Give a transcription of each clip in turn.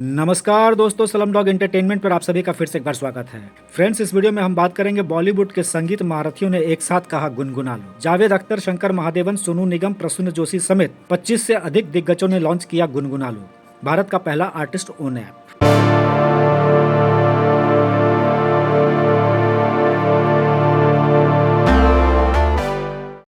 नमस्कार दोस्तों, slum dog entertainment पर आप सभी का फिर से एक बार स्वागत है। फ्रेंड्स, इस वीडियो में हम बात करेंगे बॉलीवुड के संगीत महारथियों ने एक साथ कहा गुनगुना लो। जावेद अख्तर, शंकर महादेवन, सोनू निगम, प्रसून जोशी समेत 25 से अधिक दिग्गजों ने लॉन्च किया गुनगुना लो, भारत का पहला आर्टिस्ट ओन ऐप।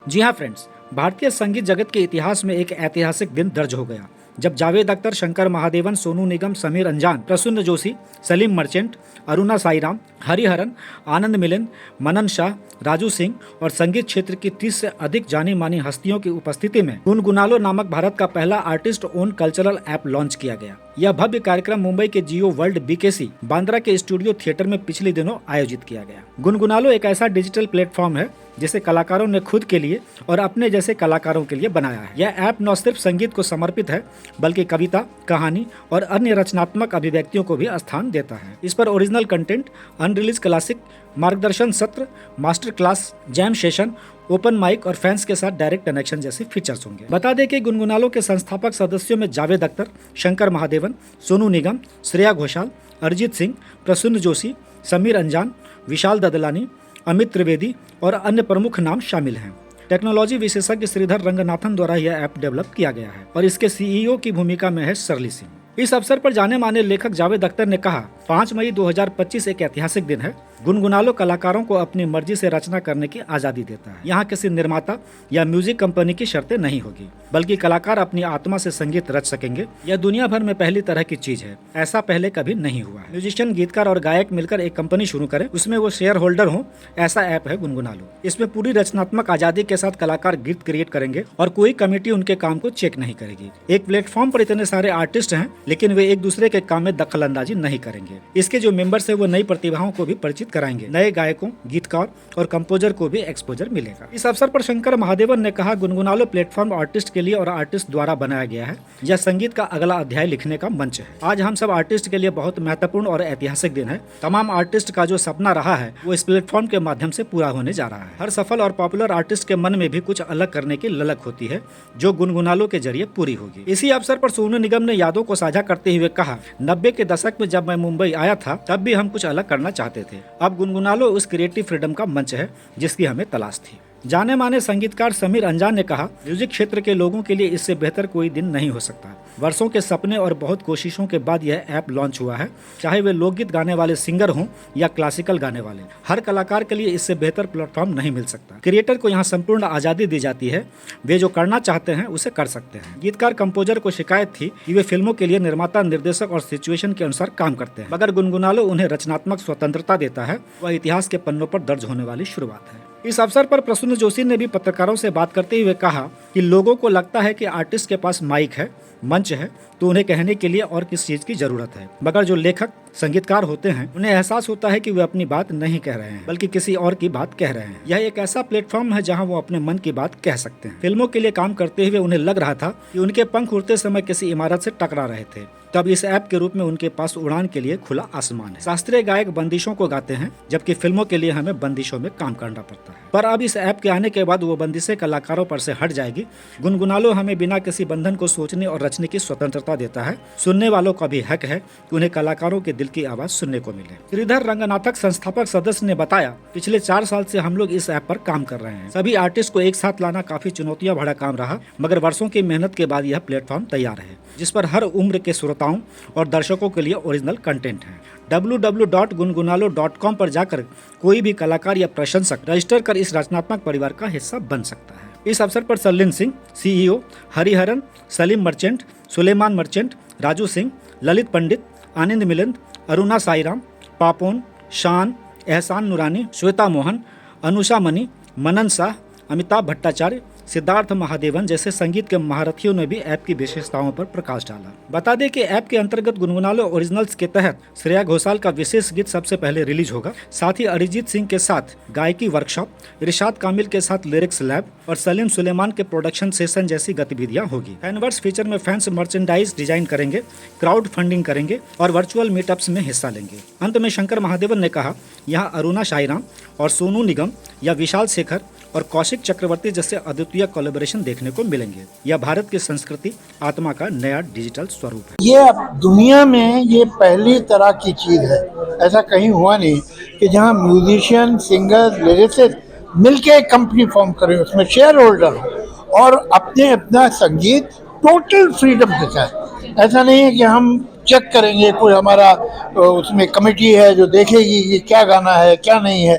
जी हाँ फ्रेंड्स, भारतीय संगीत जगत के इतिहास में एक ऐतिहासिक दिन दर्ज हो गया जब जावेद अख्तर, शंकर महादेवन, सोनू निगम, समीर अंजान, प्रसून जोशी, सलीम मर्चेंट, अरुणा साईराम, हरिहरन, आनंद मिलिंद, मनन शाह, राजू सिंह और संगीत क्षेत्र की 30 से अधिक जानी मानी हस्तियों की उपस्थिति में गुनगुना लो नामक भारत का पहला artist own cultural app launch किया गया। यह भव्य कार्यक्रम मुंबई के जियो वर्ल्ड बीकेसी बांद्रा के स्टूडियो थिएटर में पिछले दिनों आयोजित किया गया। गुनगुना लो एक ऐसा डिजिटल प्लेटफॉर्म है जिसे कलाकारों ने खुद के लिए और अपने जैसे कलाकारों के लिए बनाया है। यह ऐप न सिर्फ संगीत को समर्पित है बल्कि कविता, कहानी और अन्य रचनात्मक अभिव्यक्तियों को भी स्थान देता है। इस पर ओरिजिनल कंटेंट, अनरिलीज क्लासिक, मार्गदर्शन सत्र, master class, jam session, open mic और फैंस के साथ डायरेक्ट कनेक्शन जैसे फीचर्स होंगे। बता दें कि गुनगुना लो के संस्थापक सदस्यों में जावेद अख्तर, शंकर महादेवन, सोनू निगम, श्रेया घोषाल, अरिजीत सिंह, प्रसून जोशी, समीर अंजान, विशाल ददलानी, अमित त्रिवेदी और अन्य प्रमुख नाम शामिल हैं। टेक्नोलॉजी विशेषज्ञ श्रीधर रंगनाथन द्वारा यह ऐप डेवलप किया गया है और इसके सीईओ की भूमिका में है शर्ली सिंह। इस अवसर पर जाने माने लेखक जावेद अख्तर ने कहा, 5 मई 2025 एक ऐतिहासिक दिन है। गुनगुना लो कलाकारों को अपनी मर्जी से रचना करने की आजादी देता है। यहाँ किसी निर्माता या म्यूजिक कंपनी की शर्तें नहीं होगी, बल्कि कलाकार अपनी आत्मा से संगीत रच सकेंगे। यह दुनिया भर में पहली तरह की चीज है, ऐसा पहले कभी नहीं हुआ है। म्यूजिशियन, गीतकार और गायक मिलकर एक कंपनी शुरू करें, उसमें वो शेयर होल्डर हो, ऐसा ऐप है गुनगुना लो। इसमें पूरी रचनात्मक आजादी के साथ कलाकार गीत क्रिएट करेंगे और कोई कमेटी उनके काम को चेक नहीं करेगी। एक प्लेटफॉर्म पर इतने सारे आर्टिस्ट हैं, लेकिन वे एक दूसरे के काम में दखल अंदाजी नहीं करेंगे। इसके जो मेंबर्स है वो नई प्रतिभाओं को भी परिचित कराएंगे। नए गायकों, गीतकार और कंपोजर को भी एक्सपोजर मिलेगा। इस अवसर पर शंकर महादेवन ने कहा, गुनगुना लो प्लेटफॉर्म आर्टिस्ट के लिए और आर्टिस्ट द्वारा बनाया गया है। यह संगीत का अगला अध्याय लिखने का मंच है। आज हम सब आर्टिस्ट के लिए बहुत महत्वपूर्ण और ऐतिहासिक दिन है। तमाम आर्टिस्ट का जो सपना रहा है वो इस प्लेटफॉर्म के माध्यम से पूरा होने जा रहा है। हर सफल और पॉपुलर आर्टिस्ट के मन में भी कुछ अलग करने की ललक होती है जो गुनगुना लो के जरिए पूरी होगी। इसी अवसर पर सोनू निगम ने यादों को साझा करते हुए कहा, 90 के दशक में जब मैं मुंबई आया था तब भी हम कुछ अलग करना चाहते थे। अब गुनगुना लो उस क्रिएटिव फ्रीडम का मंच है जिसकी हमें तलाश थी। जाने माने संगीतकार समीर अंजान ने कहा, म्यूजिक क्षेत्र के लोगों के लिए इससे बेहतर कोई दिन नहीं हो सकता। वर्षों के सपने और बहुत कोशिशों के बाद यह ऐप लॉन्च हुआ है। चाहे वे लोकगीत गाने वाले सिंगर हों या क्लासिकल गाने वाले, हर कलाकार के लिए इससे बेहतर प्लेटफॉर्म नहीं मिल सकता। क्रिएटर को यहाँ संपूर्ण आजादी दी जाती है, वे जो करना चाहते हैं उसे कर सकते हैं। गीतकार, कंपोजर को शिकायत थी कि वे फिल्मों के लिए निर्माता, निर्देशक और सिचुएशन के अनुसार काम करते हैं, मगर गुनगुना लो उन्हें रचनात्मक स्वतंत्रता देता है। वह इतिहास के पन्नों पर दर्ज होने वाली शुरुआत है। इस अवसर पर प्रसून जोशी ने भी पत्रकारों से बात करते हुए कहा कि लोगों को लगता है कि आर्टिस्ट के पास माइक है, मंच है, तो उन्हें कहने के लिए और किस चीज की जरूरत है। मगर जो लेखक, संगीतकार होते हैं उन्हें एहसास होता है कि वे अपनी बात नहीं कह रहे हैं बल्कि किसी और की बात कह रहे हैं। यह एक ऐसा प्लेटफॉर्म है जहां वो अपने मन की बात कह सकते हैं। फिल्मों के लिए काम करते हुए उन्हें लग रहा था कि उनके पंख उड़ते समय किसी इमारत से टकरा रहे थे, तब इस ऐप के रूप में उनके पास उड़ान के लिए खुला आसमान है। शास्त्रीय गायक बंदिशों को गाते हैं, जबकि फिल्मों के लिए हमें बंदिशों में काम करना पड़ता है। पर अब इस ऐप के आने के बाद वो बंदिशें कलाकारों पर से हट जाएगी। गुनगुना लो हमें बिना किसी बंधन को सोचने और रचने की स्वतंत्रता देता है। सुनने वालों का भी हक है कि उन्हें कलाकारों के दिल की आवाज सुनने को मिले। श्रीधर रंगनाथक, संस्थापक सदस्य ने बताया, पिछले 4 साल से हम लोग इस ऐप पर काम कर रहे हैं। सभी आर्टिस्ट को एक साथ लाना काफी चुनौतियां भरा काम रहा, मगर वर्षों की मेहनत के बाद यह प्लेटफॉर्म तैयार है जिस पर हर उम्र के श्रोताओं और दर्शकों के लिए ओरिजिनल कंटेंट है। www.gungunalo.com पर जाकर कोई भी कलाकार या प्रशंसक रजिस्टर कर इस रचनात्मक परिवार का हिस्सा बन सकता है। इस अवसर पर सलीम सिंह, सीईओ, हरिहरन, सलीम मर्चेंट, सुलेमान मर्चेंट, राजू सिंह, ललित पंडित, आनंद मिलिंद, अरुणा साईराम, पापोन, शान, एहसान नूरानी, श्वेता मोहन, अनुषा मनी, मनन शाह, अमिताभ भट्टाचार्य, सिद्धार्थ महादेवन जैसे संगीत के महारथियों ने भी ऐप की विशेषताओं पर प्रकाश डाला। बता दें कि ऐप के अंतर्गत गुनगुना लो ओरिजिनल्स के तहत श्रेया घोषाल का विशेष गीत सबसे पहले रिलीज होगा। साथ ही अरिजीत सिंह के साथ गायकी वर्कशॉप, इरशाद कामिल के साथ लिरिक्स लैब और सलीम सुलेमान के प्रोडक्शन सेशन जैसी गतिविधियां होगी। फैनवर्स फीचर में फैंस मर्चेंडाइज डिजाइन करेंगे, क्राउड फंडिंग करेंगे और वर्चुअल मीटअप्स में हिस्सा लेंगे। अंत में शंकर महादेवन ने कहा, यहाँ अरुणा साईराम और सोनू निगम या विशाल शेखर और कौशिक चक्रवर्ती जैसे अद्वितीय कोलैबोरेशन देखने को मिलेंगे। यह भारत की संस्कृति आत्मा का नया डिजिटल स्वरूप है। ये अब दुनिया में ये पहली तरह की चीज़ है, ऐसा कहीं हुआ नहीं कि जहाँ म्यूजिशियन, सिंगर, लिरिसिस्ट मिलके एक कंपनी फॉर्म करें, उसमें शेयर होल्डर हो और अपने अपना संगीत टोटल फ्रीडम के साथ। ऐसा नहीं है कि हम चेक करेंगे, कोई हमारा उसमें कमेटी है जो देखेगी कि क्या गाना है क्या नहीं है।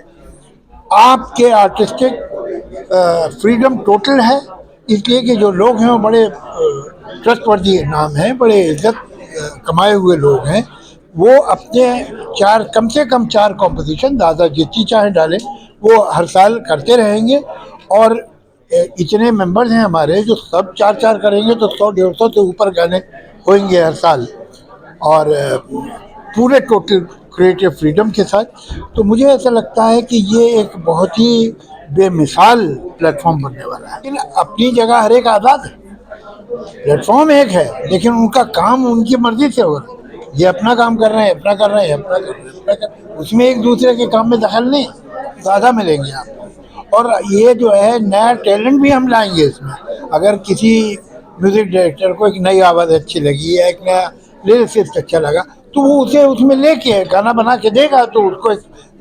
आपके आर्टिस्टिक फ्रीडम टोटल है, इसलिए कि जो लोग हैं वो बड़े ट्रस्टवर्दी नाम हैं, बड़े इज्जत कमाए हुए लोग हैं। वो अपने कम से कम 4 कॉम्पोजिशन दादा जितनी चाहे डालें, वो हर साल करते रहेंगे। और इतने मेंबर्स हैं हमारे जो सब 4-4 करेंगे तो 100-150 से ऊपर गाने होंगे हर साल, और पूरे टोटल क्रिएटिव फ्रीडम के साथ। तो मुझे ऐसा लगता है कि ये एक बहुत ही बेमिसाल प्लेटफॉर्म बनने वाला है। लेकिन अपनी जगह हर एक आज़ाद है, प्लेटफॉर्म एक है, लेकिन उनका काम उनकी मर्जी से हो रहा है। ये अपना काम कर रहे हैं, अपना कर रहे हैं, अपना कर रहे हैं, अपना कर, उसमें एक दूसरे के काम में दखल नहीं। ज़्यादा मिलेंगे आपको। और ये जो है नया टैलेंट भी हम लाएंगे इसमें। अगर किसी म्यूज़िक डायरेक्टर को एक नई आवाज़ अच्छी लगी या एक नया लिरिसिस्ट अच्छा लगा, तो वो उसे उसमें लेके गाना बना के देगा, तो उसको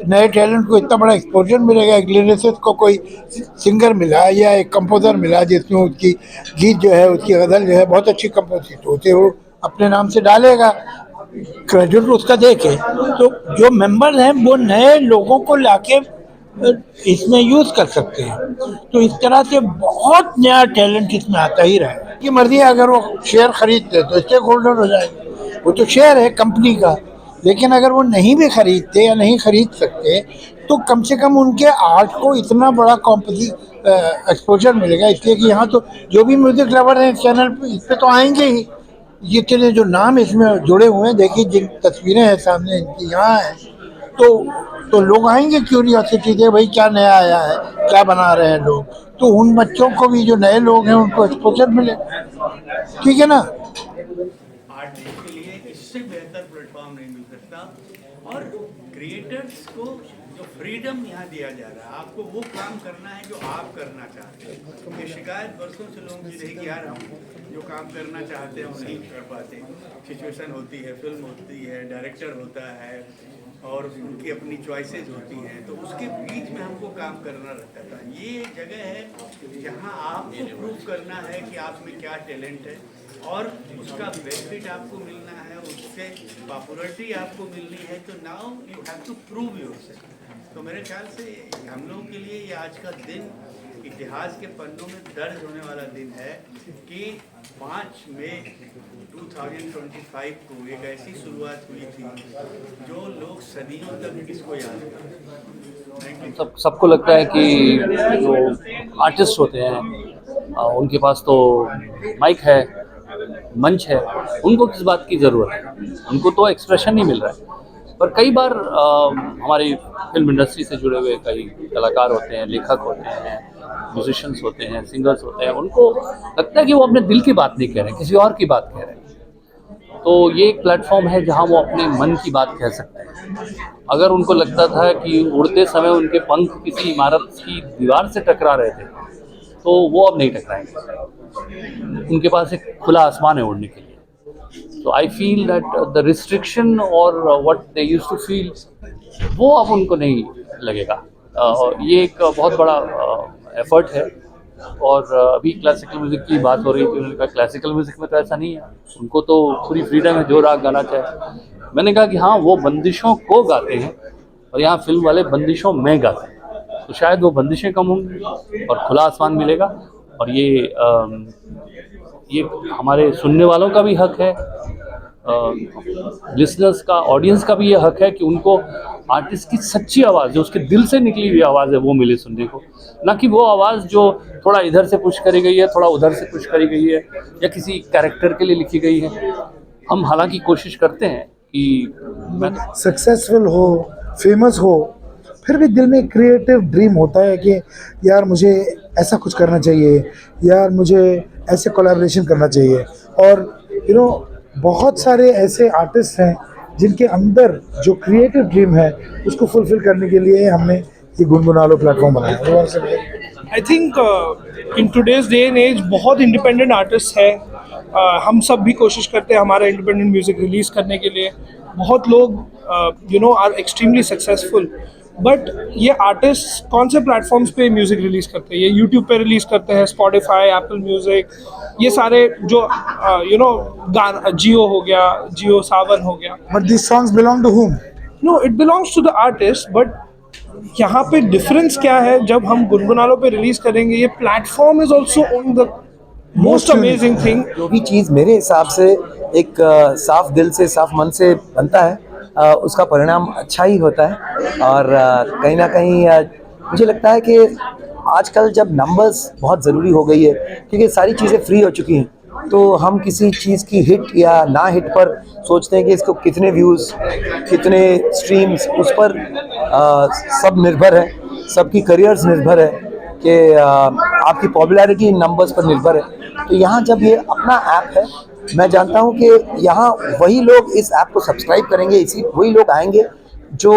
नए टैलेंट को इतना बड़ा एक्सपोजर मिलेगा। एक लिरिसिस्ट को कोई सिंगर मिला या एक कंपोज़र मिला जिसमें उसकी गीत जो है, उसकी गज़ल जो है बहुत अच्छी कंपोज की, तो उसे वो अपने नाम से डालेगा, क्रेडिट उसका देके। तो जो मेंबर हैं वो नए लोगों को लाके इसमें यूज़ कर सकते हैं। तो इस तरह से बहुत नया टैलेंट इसमें आता ही रहा है। कि मर्जी है, अगर वो शेयर खरीदते तो स्टेक होल्डर हो जाएंगे, वो तो शेयर है कंपनी का। लेकिन अगर वो नहीं भी खरीदते या नहीं खरीद सकते, तो कम से कम उनके आर्ट को इतना बड़ा एक्सपोजर मिलेगा। इसलिए कि यहाँ तो जो भी म्यूजिक लवर हैं इस चैनल पे, इस पे तो आएंगे ही। जितने जो नाम इसमें जुड़े हुए हैं, देखिए जिन तस्वीरें हैं सामने इनकी यहाँ है, तो लोग आएंगे क्यूरियोसिटी से, भाई क्या नया आया है, क्या बना रहे हैं लोग। तो उन बच्चों को भी, जो नए लोग हैं, उनको एक्सपोजर मिले। ठीक है ना। आर्टिस्ट के लिए इससे बेहतर प्लेटफॉर्म नहीं मिल सकता। और क्रिएटर्स को जो फ्रीडम यहाँ दिया जा रहा है, आपको वो काम करना है जो आप करना चाहते हैं। ये शिकायत बरसों से लोगों की रही कि यार हम जो काम करना चाहते हैं वो नहीं कर पाते। सिचुएशन होती है, फिल्म होती है, डायरेक्टर होता है और उनकी अपनी चॉइसेस होती हैं, तो उसके बीच में हमको काम करना रहता था। ये जगह है जहाँ आपको प्रूव करना है कि आप में क्या टैलेंट है और उसका बेनिफिट आपको मिलना है, उससे पॉपुलरिटी आपको मिलनी है। तो now you have to prove yourself. तो मेरे ख्याल से हम लोगों के लिए ये आज का दिन इतिहास के पन्नों में दर्ज होने वाला दिन है कि 5 मई 2025 को एक ऐसी शुरुआत हुई थी जो लोग सदियों तक इसको याद करेंगे। सबको लगता है कि जो आर्टिस्ट होते हैं उनके पास तो माइक है, मंच है, उनको किस बात की ज़रूरत है, उनको तो एक्सप्रेशन नहीं मिल रहा है। पर कई बार हमारी फिल्म इंडस्ट्री से जुड़े हुए कई कलाकार होते हैं, लेखक होते हैं, म्यूजिशियंस होते हैं, सिंगर्स होते हैं, उनको लगता है कि वो अपने दिल की बात नहीं कह रहे हैं, किसी और की बात कह रहे हैं। तो ये एक प्लेटफॉर्म है जहां वो अपने मन की बात कह सकते हैं। अगर उनको लगता था कि उड़ते समय उनके पंख किसी इमारत की दीवार से टकरा रहे थे, तो वो अब नहीं टकराएंगे। उनके पास एक खुला आसमान है उड़ने के लिए। तो I feel that the restriction और what they used to feel, वो अब उनको नहीं लगेगा। और ये एक बहुत बड़ा एफर्ट है। और अभी क्लासिकल म्यूज़िक की बात हो रही थी, उन्होंने कहा क्लासिकल म्यूज़िक में तो ऐसा नहीं है, उनको तो पूरी फ्रीडम है जो राग गाना चाहे। मैंने कहा कि हाँ, वो बंदिशों को गाते हैं और यहाँ फिल्म वाले बंदिशों में गाते हैं, तो शायद वो बंदिशें कम होंगी और खुला आसमान मिलेगा। और ये हमारे सुनने वालों का भी हक है, लिसनर्स का, ऑडियंस का भी ये हक है कि उनको आर्टिस्ट की सच्ची आवाज़, जो उसके दिल से निकली हुई आवाज़ है, वो मिले सुनने को। ना कि वो आवाज़ जो थोड़ा इधर से पुश करी गई है, थोड़ा उधर से पुश करी गई है, या किसी कैरेक्टर के लिए लिखी गई है। हम हालांकि कोशिश करते हैं कि सक्सेसफुल हो, फेमस हो, फिर भी दिल में क्रिएटिव ड्रीम होता है कि यार मुझे ऐसा कुछ करना चाहिए, यार मुझे ऐसे कोलैबोरेशन करना चाहिए। और बहुत सारे ऐसे आर्टिस्ट हैं जिनके अंदर जो क्रिएटिव ड्रीम है उसको फुलफिल करने के लिए हमने ये गुनगुना लो प्लेटफॉर्म बनाया। I think in today's day and age बहुत इंडिपेंडेंट आर्टिस्ट है. हम सब भी कोशिश करते हैं हमारा इंडिपेंडेंट म्यूज़िक रिलीज़ करने के लिए. बहुत लोग आर एक्सट्रीमली सक्सेसफुल. बट ये आर्टिस्ट कौन से प्लेटफॉर्म्स पे म्यूज़िक रिलीज़ करते हैं? ये यूट्यूब पे रिलीज़ करते हैं, स्पॉटिफाई, एप्पल म्यूज़िक, ये सारे जो गाना, जियो हो गया, जियो सावन हो गया. But these songs belong to whom? No, it belongs to the artist. But यहाँ पे डिफरेंस क्या है? जब हम गुनगुनालो पे रिलीज़ करेंगे, ये platform is also on the most amazing thing. जो भी चीज़ मेरे हिसाब से एक साफ दिल से, साफ मन से बनता है, उसका परिणाम अच्छा ही होता है. और कहीं ना कहीं मुझे लगता है कि आजकल जब नंबर्स बहुत ज़रूरी हो गई है, क्योंकि सारी चीज़ें फ्री हो चुकी हैं, तो हम किसी चीज़ की हिट या ना हिट पर सोचते हैं कि इसको कितने व्यूज़, कितने स्ट्रीम्स, उस पर सब निर्भर है. सबकी करियर्स निर्भर है कि आपकी पॉपुलैरिटी नंबर्स पर निर्भर है. तो यहाँ जब ये अपना ऐप है, मैं जानता हूँ कि यहाँ वही लोग इस ऐप को सब्सक्राइब करेंगे, वही लोग आएंगे जो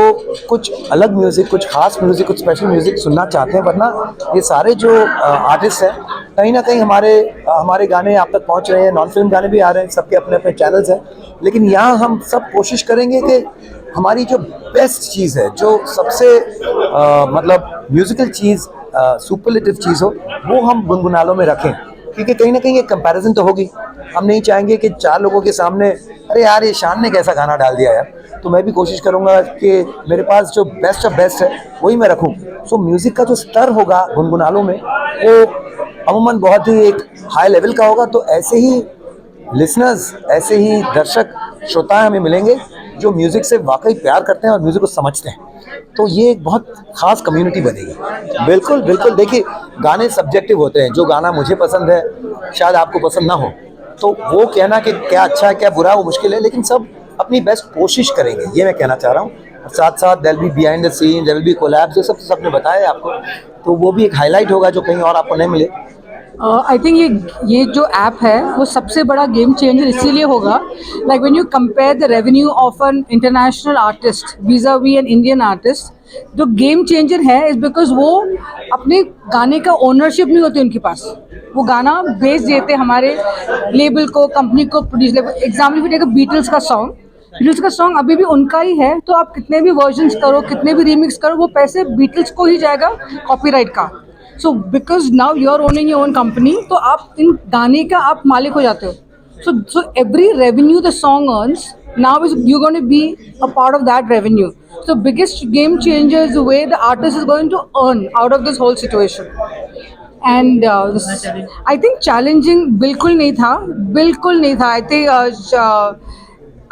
कुछ अलग म्यूज़िक, कुछ खास म्यूज़िक, कुछ स्पेशल म्यूज़िक सुनना चाहते हैं. वरना ये सारे जो आर्टिस्ट हैं, कहीं ना कहीं हमारे गाने आप तक पहुंच रहे हैं, नॉन फिल्म गाने भी आ रहे हैं, सबके अपने अपने चैनल्स हैं. लेकिन यहाँ हम सब कोशिश करेंगे कि हमारी जो बेस्ट चीज़ है, जो सबसे मतलब म्यूज़िकल चीज़, सुपरलेटिव चीज़ हो, वो हम गुनगुनालों में रखें. क्योंकि कहीं ना कहीं एक कंपैरिजन तो होगी. हम नहीं चाहेंगे कि 4 लोगों के सामने अरे यार ये शान ने कैसा गाना डाल दिया यार. तो मैं भी कोशिश करूंगा कि मेरे पास जो बेस्ट ऑफ बेस्ट है वही मैं रखूं. सो म्यूज़िक का जो स्तर होगा गुनगुनालों में, वो अमूमन बहुत ही एक हाई लेवल का होगा. तो ऐसे ही लिसनर्स, ऐसे ही दर्शक, श्रोता हमें मिलेंगे जो म्यूज़िक से वाकई प्यार करते हैं और म्यूज़िक को समझते हैं. तो ये एक बहुत ख़ास कम्युनिटी बनेगी. बिल्कुल बिल्कुल. देखिए, गाने सब्जेक्टिव होते हैं. जो गाना मुझे पसंद है शायद आपको पसंद ना हो, तो वो कहना कि क्या अच्छा है क्या बुरा, वो मुश्किल है. लेकिन सब अपनी बेस्ट कोशिश करेंगे, ये मैं कहना चाह रहा हूँ. और साथ साथ there will be behind the scene, there will be collabs, ये सब सबने बताया आपको. तो वो भी एक हाईलाइट होगा जो कहीं और आपको नहीं मिले. आई थिंक ये जो ऐप है वो सबसे बड़ा गेम चेंजर इसीलिए होगा. Like when you compare the revenue of an international artist vis-a-vis an Indian artist, जो गेम चेंजर है इज़ बिकॉज वो अपने गाने का ओनरशिप नहीं होती उनके पास. वो गाना बेच देते हमारे लेबल को, कंपनी को, प्रोड्यूस लेबल. एग्जाम्पल भी देखो, बीटल्स का सॉन्ग अभी भी उनका ही है. तो आप कितने भी वर्जन्स करो, कितने भी रीमिक्स करो, वो पैसे बीटल्स को ही जाएगा कॉपीराइट का. So because now you are owning your own company, तो आप इन गाने का आप मालिक हो जाते हो. So every revenue the song earns now is you're going to be a part of that revenue. So biggest game changer is the way the artist is going to earn out of this whole situation. And I think challenging बिल्कुल नहीं था. I think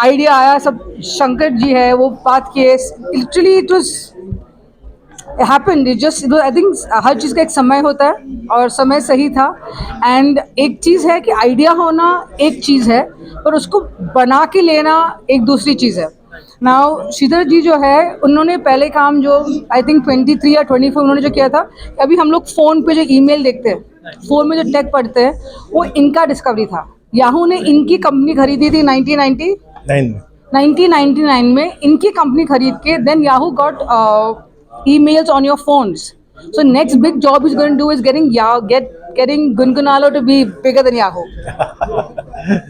idea आया, सब शंकर जी है वो बात किए, literally it was happened. It just, I think हर चीज़ का एक समय होता है और समय सही था. एंड एक चीज़ है कि आइडिया होना एक चीज़ है, पर उसको बना के लेना एक दूसरी चीज़ है. नाउ श्रीधर जी जो है, उन्होंने पहले काम जो आई थिंक 23 या 24 उन्होंने जो किया था, अभी हम लोग फ़ोन पे जो ईमेल देखते हैं, फ़ोन में जो टेक पढ़ते हैं, वो इनका डिस्कवरी था. याहू ने इनकी कंपनी खरीदी थी 1999 में. इनकी कंपनी खरीद के then Yahoo got emails on your phones. So next big job he's going to do is getting Gungunalo to be bigger than Yahoo.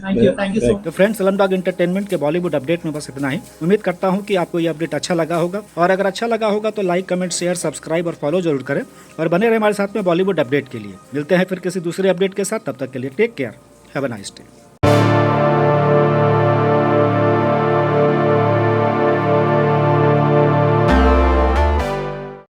Thank you so much. तो फ्रेंड्स, सलमडॉग एंटरटेनमेंट के Bollywood update में बस इतना ही. उम्मीद करता हूँ कि आपको ये अपडेट अच्छा लगा होगा, और अगर अच्छा लगा होगा तो लाइक, कमेंट, शेयर, सब्सक्राइब और फॉलो जरूर करें, और बने रहे हमारे साथ में बॉलीवुड अपडेट के लिए. मिलते हैं फिर किसी दूसरे अपडेट के साथ. तब तक के लिए take care, have a nice day.